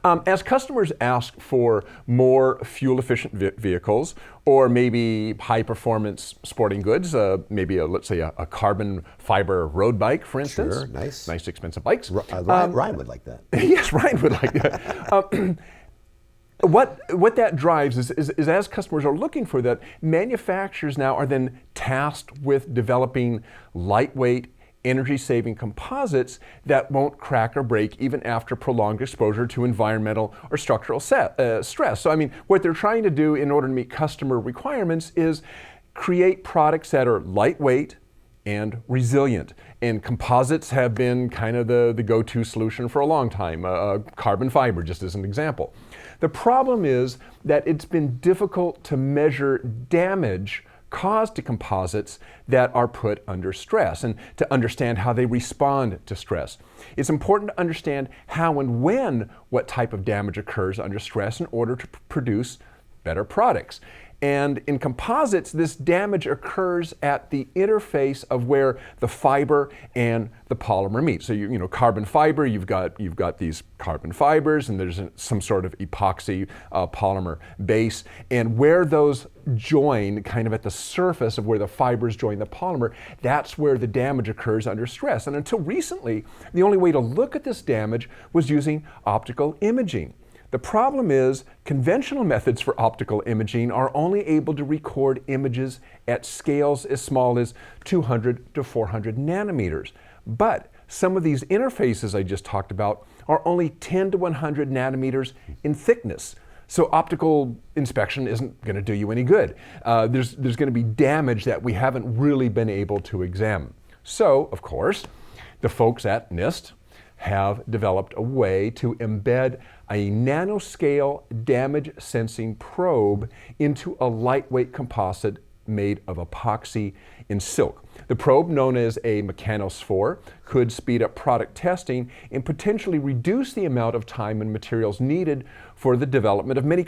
As customers ask for more fuel-efficient vehicles, or maybe high-performance sporting goods, let's say a carbon fiber road bike, for instance. Sure, nice expensive bikes. Ryan would like that. Yes, Ryan would like that. What that drives is as customers are looking for that, manufacturers now are then tasked with developing lightweight, energy-saving composites that won't crack or break even after prolonged exposure to environmental or structural stress. So, what they're trying to do in order to meet customer requirements is create products that are lightweight and resilient. And composites have been kind of the go-to solution for a long time. Carbon fiber, just as an example. The problem is that it's been difficult to measure damage caused to composites that are put under stress, and to understand how they respond to stress. It's important to understand how and when what type of damage occurs under stress in order to produce better products. And in composites, this damage occurs at the interface of where the fiber and the polymer meet. So carbon fiber, you've got these carbon fibers, and there's some sort of epoxy polymer base. And where those join, kind of at the surface of where the fibers join the polymer, that's where the damage occurs under stress. And until recently, the only way to look at this damage was using optical imaging. The problem is, conventional methods for optical imaging are only able to record images at scales as small as 200 to 400 nanometers. But some of these interfaces I just talked about are only 10 to 100 nanometers in thickness. So optical inspection isn't going to do you any good. There's going to be damage that we haven't really been able to examine. So, of course, the folks at NIST have developed a way to embed a nanoscale damage sensing probe into a lightweight composite made of epoxy in silk. The probe, known as a mechanophore, could speed up product testing and potentially reduce the amount of time and materials needed for the development of many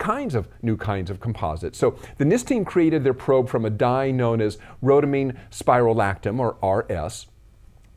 new kinds of composites. So the NIST team created their probe from a dye known as rhodamine spirolactam, or RS.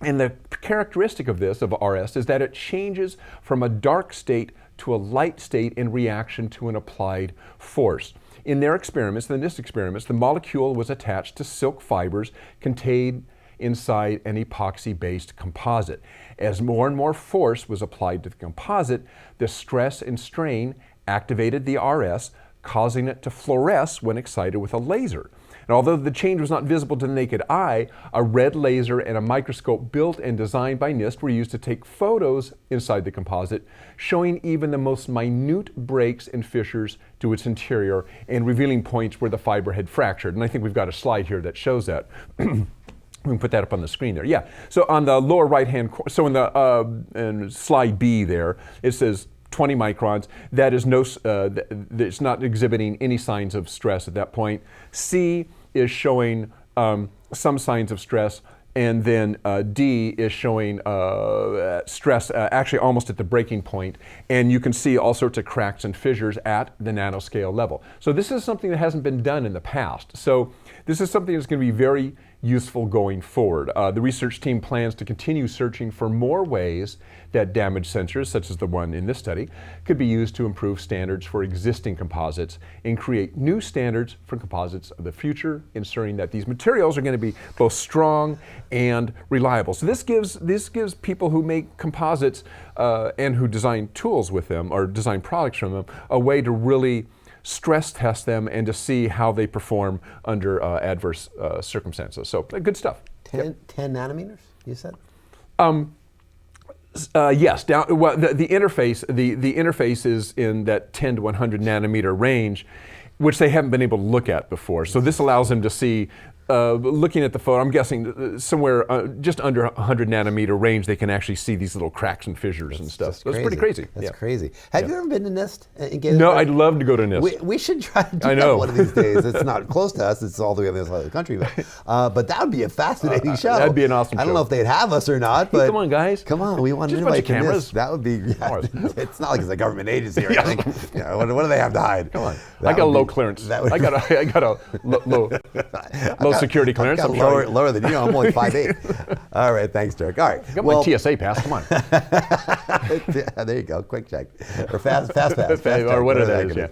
And the characteristic of RS, is that it changes from a dark state to a light state in reaction to an applied force. In their experiments, the NIST experiments, the molecule was attached to silk fibers contained inside an epoxy-based composite. As more and more force was applied to the composite, the stress and strain activated the RS, causing it to fluoresce when excited with a laser. And although the change was not visible to the naked eye, a red laser and a microscope built and designed by NIST were used to take photos inside the composite, showing even the most minute breaks and fissures to its interior and revealing points where the fiber had fractured. And I think we've got a slide here that shows that. We can put that up on the screen there. Yeah. So on the lower right-hand corner, so in slide B there, it says 20 microns. That is it's not exhibiting any signs of stress at that point. C is showing some signs of stress, and then D is showing stress actually almost at the breaking point, and you can see all sorts of cracks and fissures at the nanoscale level. So this is something that hasn't been done in the past. So this is something that's going to be very useful going forward. The research team plans to continue searching for more ways that damage sensors, such as the one in this study, could be used to improve standards for existing composites and create new standards for composites of the future, ensuring that these materials are going to be both strong and reliable. So this gives people who make composites and who design tools with them or design products from them a way to really stress test them and to see how they perform under adverse circumstances. So good stuff. 10 nanometers, you said? Yes. The interface is in that 10 to 100 nanometer range, which they haven't been able to look at before. So this allows them to see. Looking at the photo, I'm guessing somewhere just under 100 nanometer range, they can actually see these little cracks and fissures and stuff. That's pretty crazy. That's crazy. Have you ever been to NIST? No, I'd love to go to NIST. We should try to do that one of these days. It's not close to us. It's all the way on the other side of the country. But that would be a fascinating show. That'd be an awesome show. I don't know if they'd have us or not. But come on, guys. Come on. We want just to invite cameras. NIST. That would be. Yeah, it's not like it's a government agency or anything. What do they have to hide? Come on. I got a low clearance. I got a low security clearance. I'm lower than you. I'm only 5'8". All right, thanks, Dirk. All right. I got my TSA pass. Come on. There you go. Quick check. Or fast pass. Or whatever that is, yeah.